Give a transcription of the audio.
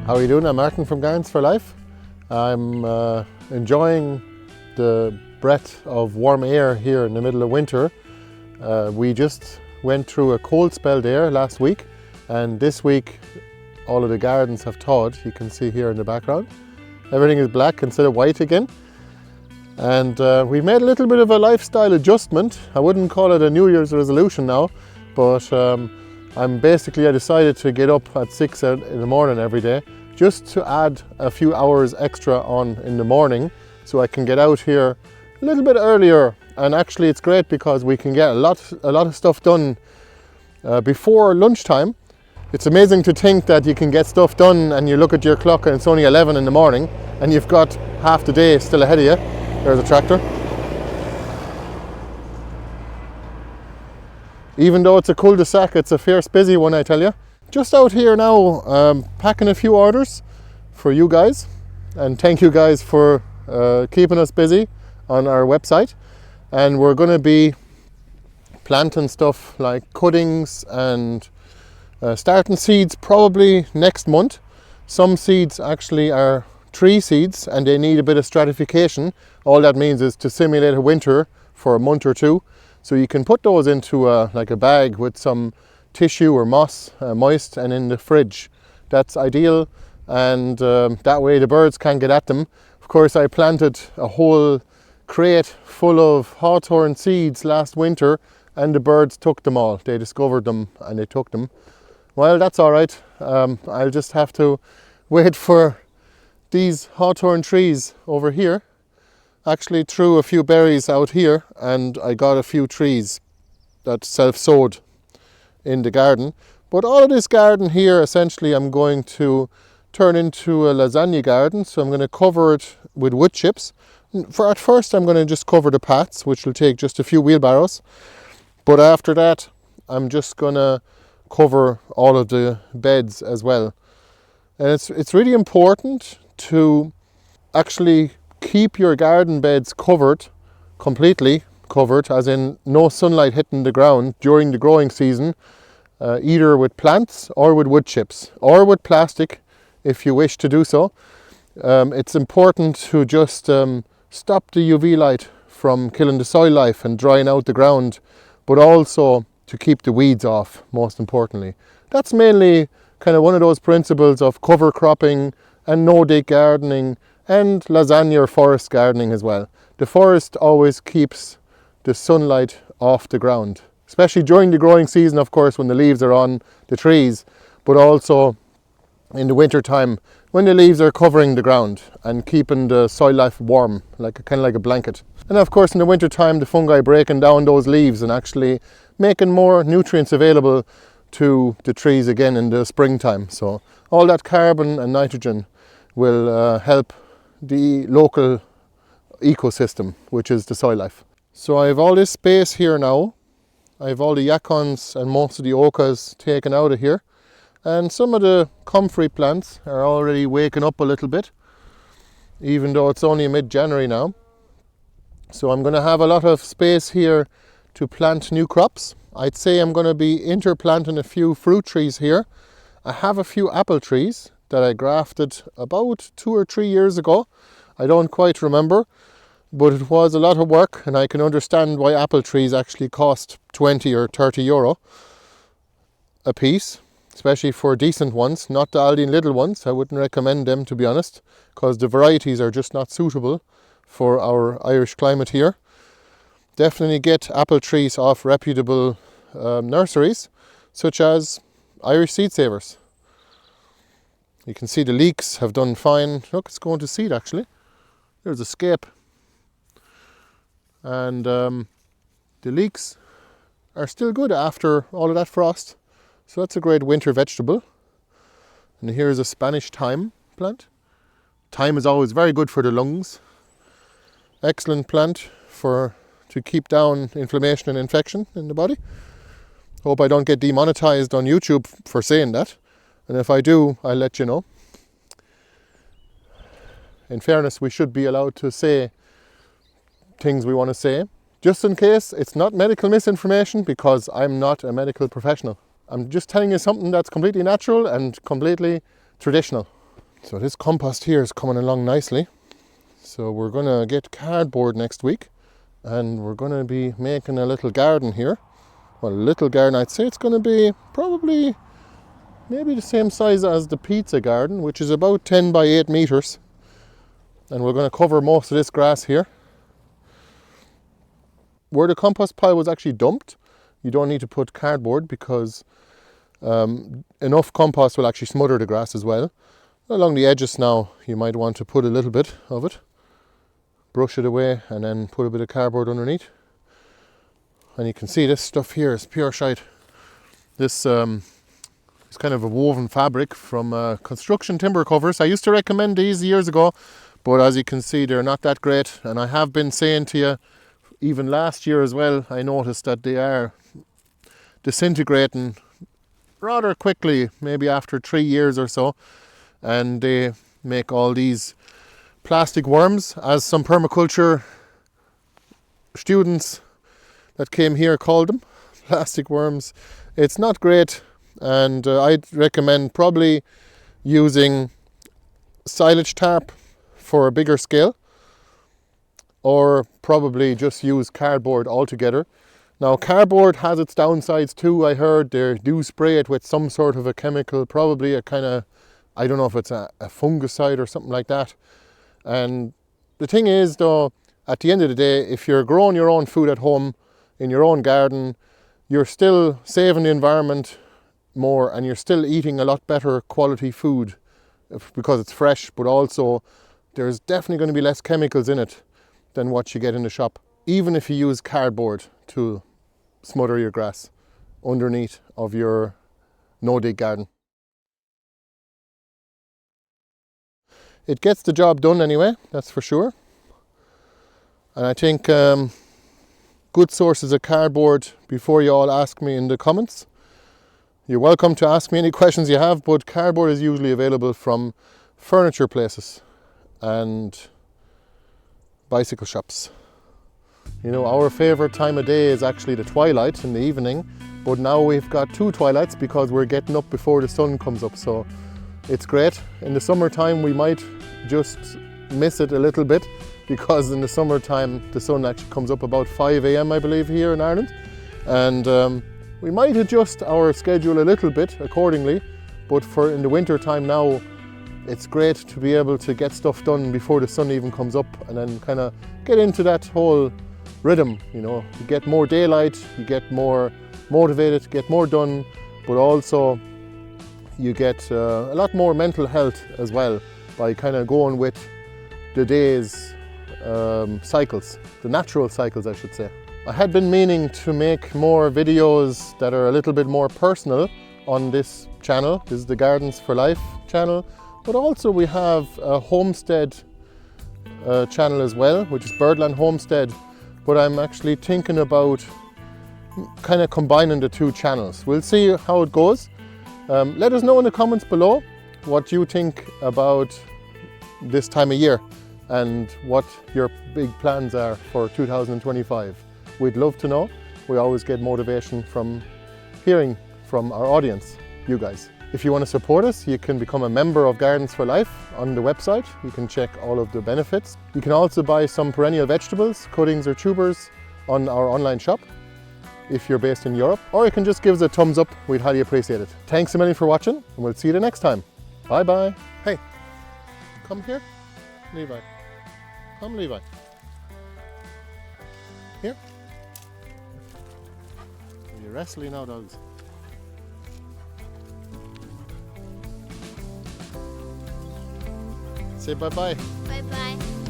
How are you doing? I'm Martin from Gardens for Life. I'm enjoying the breath of warm air here in the middle of winter. We just went through a cold spell there last week, and this week all of the gardens have thawed. You can see here in the background. Everything is black instead of white again. And we've made a little bit of a lifestyle adjustment. I wouldn't call it a New Year's resolution now, but I decided to get up at 6 in the morning every day, just to add a few hours extra on in the morning, so I can get out here a little bit earlier. And actually it's great because we can get a lot of stuff done before lunchtime. It's amazing to think that you can get stuff done and you look at your clock and it's only 11 in the morning and you've got half the day still ahead of you. There's a tractor. Even though it's a cul-de-sac, it's a fierce busy one, I tell you. Just out here now, packing a few orders for you guys, and thank you guys for keeping us busy on our website. And we're going to be planting stuff like cuttings and starting seeds probably next month. Some seeds actually are tree seeds and they need a bit of stratification. All that means is to simulate a winter for a month or two. So you can put those into like a bag with some tissue or moss, moist, and in the fridge. That's ideal, and that way the birds can't get at them. Of course, I planted a whole crate full of hawthorn seeds last winter and the birds took them all. They discovered them and they took them. Well, that's all right. I'll just have to wait for these hawthorn trees over here. Actually threw a few berries out here and I got a few trees that self-sowed in the garden. But all of this garden here, essentially I'm going to turn into a lasagna garden. So I'm going to cover it with wood chips. At first I'm going to just cover the paths, which will take just a few wheelbarrows. But after that I'm just going to cover all of the beds as well. And it's really important to actually keep your garden beds covered, completely covered, as in no sunlight hitting the ground during the growing season, either with plants or with wood chips or with plastic if you wish to do so. It's important to just stop the UV light from killing the soil life and drying out the ground, but also to keep the weeds off, most importantly. That's mainly kind of one of those principles of cover cropping and no-dig gardening and lasagna or forest gardening as well. The forest always keeps the sunlight off the ground, especially during the growing season, of course, when the leaves are on the trees, but also in the winter time when the leaves are covering the ground and keeping the soil life warm, kind of like a blanket. And of course in the winter time the fungi breaking down those leaves and actually making more nutrients available to the trees again in the springtime. So all that carbon and nitrogen will help the local ecosystem, which is the soil life. So I have all this space here now. I have all the yacons and most of the ochas taken out of here. And some of the comfrey plants are already waking up a little bit, even though it's only mid-January now. So I'm going to have a lot of space here to plant new crops. I'd say I'm going to be interplanting a few fruit trees here. I have a few apple trees that I grafted about 2 or 3 years ago. I don't quite remember, but it was a lot of work, and I can understand why apple trees actually cost 20 or 30 euro a piece, especially for decent ones, not the Aldi little ones. I wouldn't recommend them, to be honest, because the varieties are just not suitable for our Irish climate here. Definitely get apple trees off reputable nurseries, such as Irish Seed Savers. You can see the leeks have done fine. Look, it's going to seed actually. There's a scape. And the leeks are still good after all of that frost. So that's a great winter vegetable. And here's a Spanish thyme plant. Thyme is always very good for the lungs. Excellent plant to keep down inflammation and infection in the body. Hope I don't get demonetized on YouTube for saying that. And if I do, I'll let you know. In fairness, we should be allowed to say things we want to say. Just in case it's not medical misinformation, because I'm not a medical professional. I'm just telling you something that's completely natural and completely traditional. So this compost here is coming along nicely. So we're going to get cardboard next week, and we're going to be making a little garden here. Well, a little garden, I'd say it's going to be probably maybe the same size as the pizza garden, which is about 10 by 8 meters. And we're going to cover most of this grass here. Where the compost pile was actually dumped, you don't need to put cardboard because enough compost will actually smother the grass as well. Along the edges now, you might want to put a little bit of it, brush it away, and then put a bit of cardboard underneath. And you can see this stuff here is pure shite. This is kind of a woven fabric from construction timber covers. I used to recommend these years ago, but as you can see, they're not that great. And I have been saying to you, even last year as well, I noticed that they are disintegrating rather quickly, maybe after 3 years or so. And they make all these plastic worms, as some permaculture students that came here called them, plastic worms. It's not great, and I'd recommend probably using silage tarp for a bigger scale, or probably just use cardboard altogether. Now, cardboard has its downsides too. I heard they do spray it with some sort of a chemical, probably a kind of, I don't know if it's a fungicide or something like that. And the thing is though, at the end of the day, if you're growing your own food at home, in your own garden, you're still saving the environment more, and you're still eating a lot better quality food because it's fresh, but also there's definitely going to be less chemicals in it than what you get in the shop. Even if you use cardboard to smother your grass underneath of your no-dig garden. It gets the job done anyway, that's for sure. And I think good sources of cardboard, before you all ask me in the comments. You're welcome to ask me any questions you have, but cardboard is usually available from furniture places and bicycle shops. You know, our favourite time of day is actually the twilight in the evening, but now we've got 2 twilights because we're getting up before the sun comes up, so it's great. In the summertime we might just miss it a little bit, because in the summertime the sun actually comes up about 5 AM I believe here in Ireland, and we might adjust our schedule a little bit accordingly, but for in the winter time now, it's great to be able to get stuff done before the sun even comes up, and then kind of get into that whole rhythm. You know, you get more daylight, you get more motivated, get more done, but also you get a lot more mental health as well by kind of going with the day's cycles, the natural cycles I should say. I had been meaning to make more videos that are a little bit more personal on this channel. This is the Gardens for Life channel, but also we have a Homestead channel as well, which is Birdland Homestead, but I'm actually thinking about kind of combining the 2 channels. We'll see how it goes. Let us know in the comments below what you think about this time of year and what your big plans are for 2025. We'd love to know. We always get motivation from hearing from our audience, you guys. If you want to support us, you can become a member of Gardens for Life on the website. You can check all of the benefits. You can also buy some perennial vegetables, cuttings or tubers on our online shop if you're based in Europe, or you can just give us a thumbs up. We'd highly appreciate it. Thanks a million for watching, and we'll see you the next time. Bye bye. Hey, come here, Levi. Come, Levi. Here. You're wrestling now, dogs. Say bye-bye. Bye-bye.